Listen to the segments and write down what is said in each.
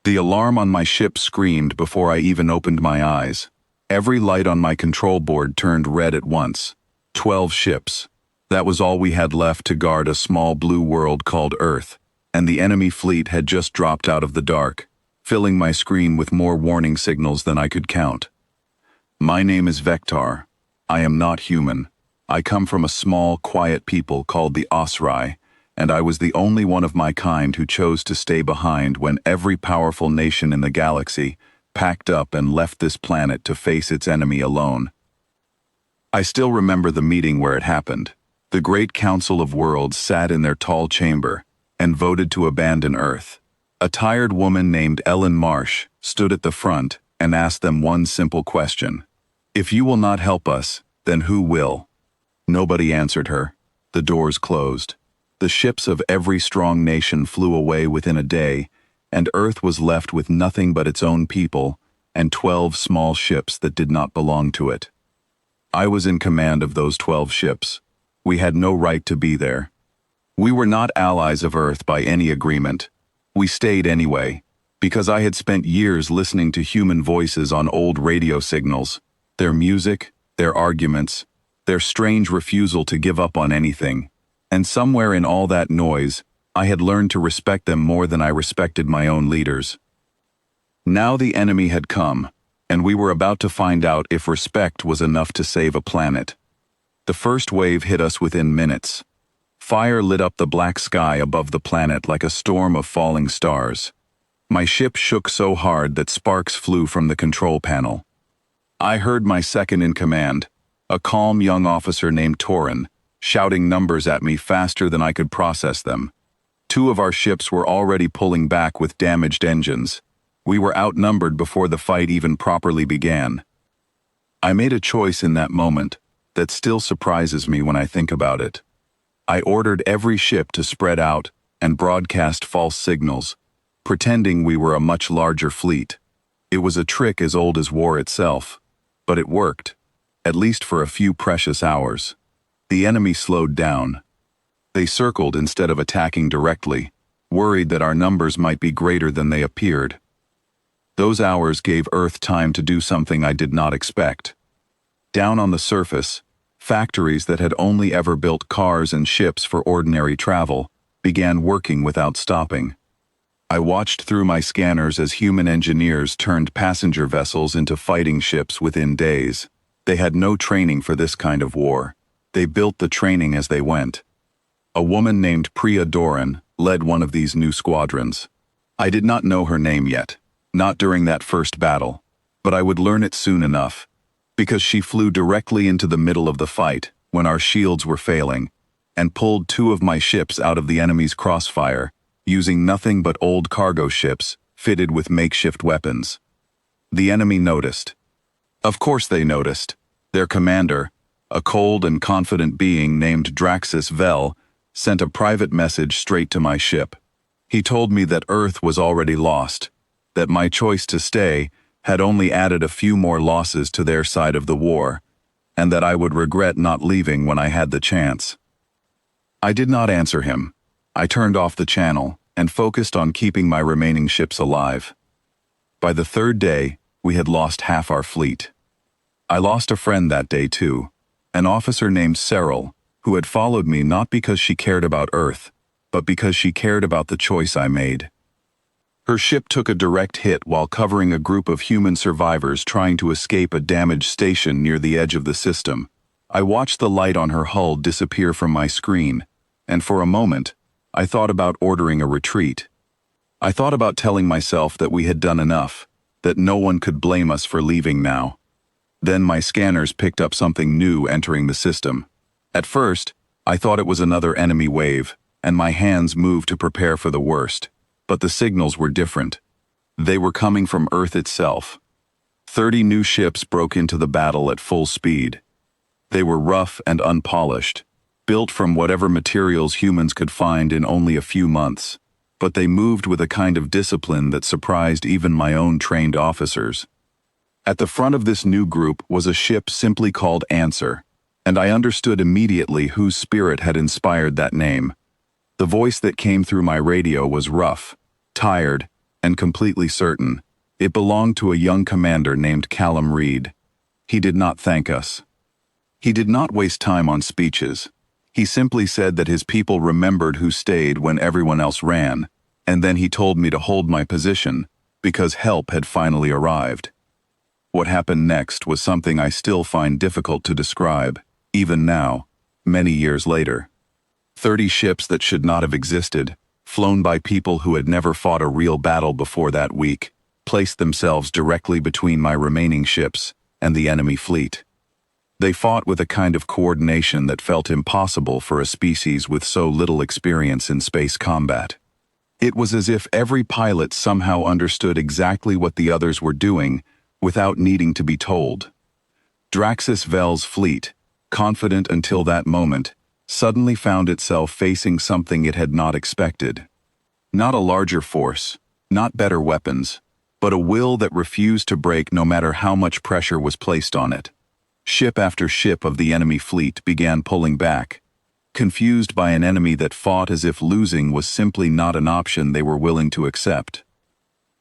The alarm on my ship screamed before I even opened my eyes. Every light on my control board turned red at once. 12 ships. That was all we had left to guard a small blue world called Earth, and the enemy fleet had just dropped out of the dark, filling my screen with more warning signals than I could count. My name is Vector. I am not human. I come from a small, quiet people called the Osri, and I was the only one of my kind who chose to stay behind when every powerful nation in the galaxy packed up and left this planet to face its enemy alone. I still remember the meeting where it happened. The Great Council of Worlds sat in their tall chamber and voted to abandon Earth. A tired woman named Ellen Marsh stood at the front and asked them one simple question. If you will not help us, then who will? Nobody answered her. The doors closed. The ships of every strong nation flew away within a day, and Earth was left with nothing but its own people and 12 small ships that did not belong to it. I was in command of those 12 ships. We had no right to be there. We were not allies of Earth by any agreement. We stayed anyway, because I had spent years listening to human voices on old radio signals, their music, their arguments, their strange refusal to give up on anything, and somewhere in all that noise, I had learned to respect them more than I respected my own leaders. Now the enemy had come, and we were about to find out if respect was enough to save a planet. The first wave hit us within minutes. Fire lit up the black sky above the planet like a storm of falling stars. My ship shook so hard that sparks flew from the control panel. I heard my second in command, a calm young officer named Torin, shouting numbers at me faster than I could process them. 2 of our ships were already pulling back with damaged engines. We were outnumbered before the fight even properly began. I made a choice in that moment that still surprises me when I think about it. I ordered every ship to spread out and broadcast false signals, pretending we were a much larger fleet. It was a trick as old as war itself, but it worked, at least for a few precious hours. The enemy slowed down. They circled instead of attacking directly, worried that our numbers might be greater than they appeared. Those hours gave Earth time to do something I did not expect. Down on the surface, factories that had only ever built cars and ships for ordinary travel began working without stopping. I watched through my scanners as human engineers turned passenger vessels into fighting ships within days. They had no training for this kind of war. They built the training as they went. A woman named Priya Doran led one of these new squadrons. I did not know her name yet, not during that first battle, but I would learn it soon enough, because she flew directly into the middle of the fight when our shields were failing, and pulled 2 of my ships out of the enemy's crossfire, using nothing but old cargo ships fitted with makeshift weapons. The enemy noticed. Of course they noticed. Their commander, a cold and confident being named Draxus Vel, sent a private message straight to my ship. He told me that Earth was already lost, that my choice to stay had only added a few more losses to their side of the war, and that I would regret not leaving when I had the chance. I did not answer him. I turned off the channel and focused on keeping my remaining ships alive. By the 3rd day, we had lost half our fleet. I lost a friend that day too, an officer named Cyril, who had followed me not because she cared about Earth, but because she cared about the choice I made. Her ship took a direct hit while covering a group of human survivors trying to escape a damaged station near the edge of the system. I watched the light on her hull disappear from my screen, and for a moment, I thought about ordering a retreat. I thought about telling myself that we had done enough, that no one could blame us for leaving now. Then my scanners picked up something new entering the system. At first, I thought it was another enemy wave, and my hands moved to prepare for the worst. But the signals were different. They were coming from Earth itself. 30 new ships broke into the battle at full speed. They were rough and unpolished, built from whatever materials humans could find in only a few months, but they moved with a kind of discipline that surprised even my own trained officers. At the front of this new group was a ship simply called Answer, and I understood immediately whose spirit had inspired that name. The voice that came through my radio was rough, tired, and completely certain. It belonged to a young commander named Callum Reed. He did not thank us. He did not waste time on speeches. He simply said that his people remembered who stayed when everyone else ran, and then he told me to hold my position, because help had finally arrived. What happened next was something I still find difficult to describe, even now, many years later. 30 ships that should not have existed, flown by people who had never fought a real battle before that week, placed themselves directly between my remaining ships and the enemy fleet. They fought with a kind of coordination that felt impossible for a species with so little experience in space combat. It was as if every pilot somehow understood exactly what the others were doing without needing to be told. Draxus Vel's fleet, confident until that moment, suddenly found itself facing something it had not expected. Not a larger force, not better weapons, but a will that refused to break no matter how much pressure was placed on it. Ship after ship of the enemy fleet began pulling back, confused by an enemy that fought as if losing was simply not an option they were willing to accept.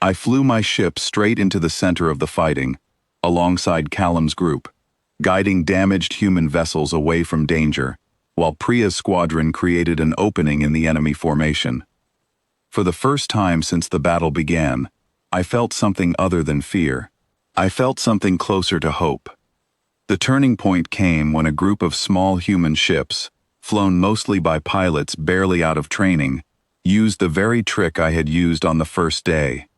I flew my ship straight into the center of the fighting, alongside Callum's group, guiding damaged human vessels away from danger, while Priya's squadron created an opening in the enemy formation. For the first time since the battle began, I felt something other than fear. I felt something closer to hope. The turning point came when a group of small human ships, flown mostly by pilots barely out of training, used the very trick I had used on the first day.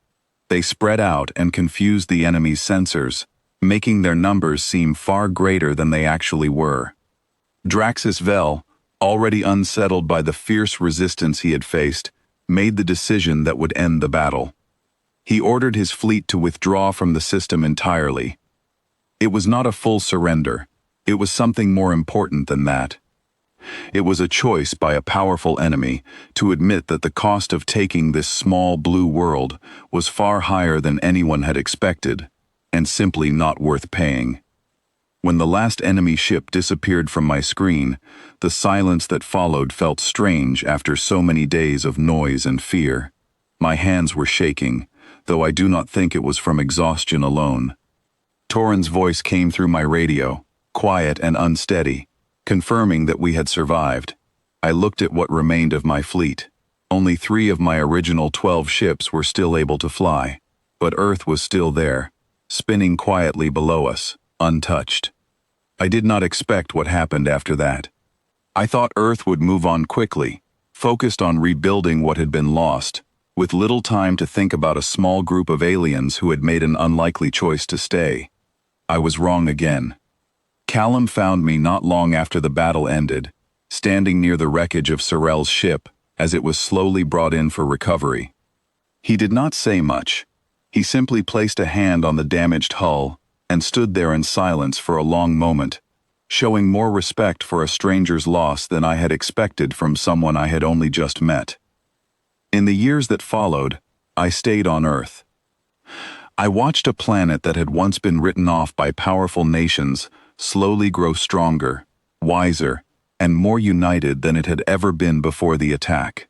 They spread out and confused the enemy's sensors, making their numbers seem far greater than they actually were. Draxus Vel, already unsettled by the fierce resistance he had faced, made the decision that would end the battle. He ordered his fleet to withdraw from the system entirely. It was not a full surrender. It was something more important than that. It was a choice by a powerful enemy to admit that the cost of taking this small blue world was far higher than anyone had expected, and simply not worth paying. When the last enemy ship disappeared from my screen, the silence that followed felt strange after so many days of noise and fear. My hands were shaking, though I do not think it was from exhaustion alone. Torin's voice came through my radio, quiet and unsteady, confirming that we had survived. I looked at what remained of my fleet. Only 3 of my original 12 ships were still able to fly, but Earth was still there, spinning quietly below us, untouched. I did not expect what happened after that. I thought Earth would move on quickly, focused on rebuilding what had been lost, with little time to think about a small group of aliens who had made an unlikely choice to stay. I was wrong again. Callum found me not long after the battle ended, standing near the wreckage of Sorel's ship as it was slowly brought in for recovery. He did not say much. He simply placed a hand on the damaged hull and stood there in silence for a long moment, showing more respect for a stranger's loss than I had expected from someone I had only just met. In the years that followed, I stayed on Earth. I watched a planet that had once been written off by powerful nations slowly grow stronger, wiser, and more united than it had ever been before the attack.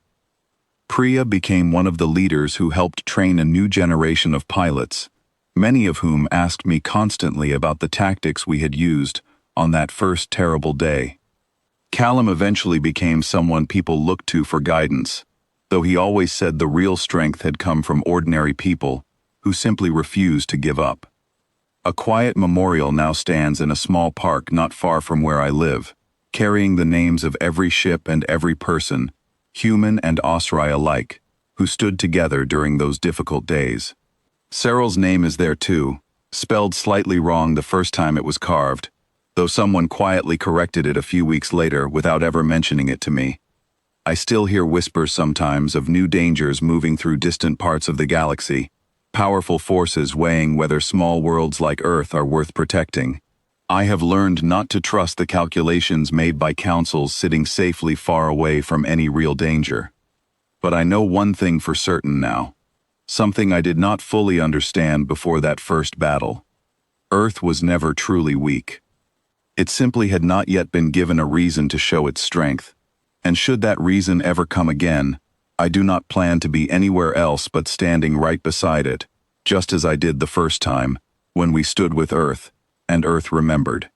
Priya became one of the leaders who helped train a new generation of pilots, many of whom asked me constantly about the tactics we had used on that first terrible day. Callum eventually became someone people looked to for guidance, though he always said the real strength had come from ordinary people who simply refused to give up. A quiet memorial now stands in a small park not far from where I live, carrying the names of every ship and every person, human and Osrai alike, who stood together during those difficult days. Cyril's name is there too, spelled slightly wrong the first time it was carved, though someone quietly corrected it a few weeks later without ever mentioning it to me. I still hear whispers sometimes of new dangers moving through distant parts of the galaxy, powerful forces weighing whether small worlds like Earth are worth protecting. I have learned not to trust the calculations made by councils sitting safely far away from any real danger. But I know one thing for certain now, something I did not fully understand before that first battle. Earth was never truly weak. It simply had not yet been given a reason to show its strength, and should that reason ever come again, I do not plan to be anywhere else but standing right beside it, just as I did the first time, when we stood with Earth, and Earth remembered.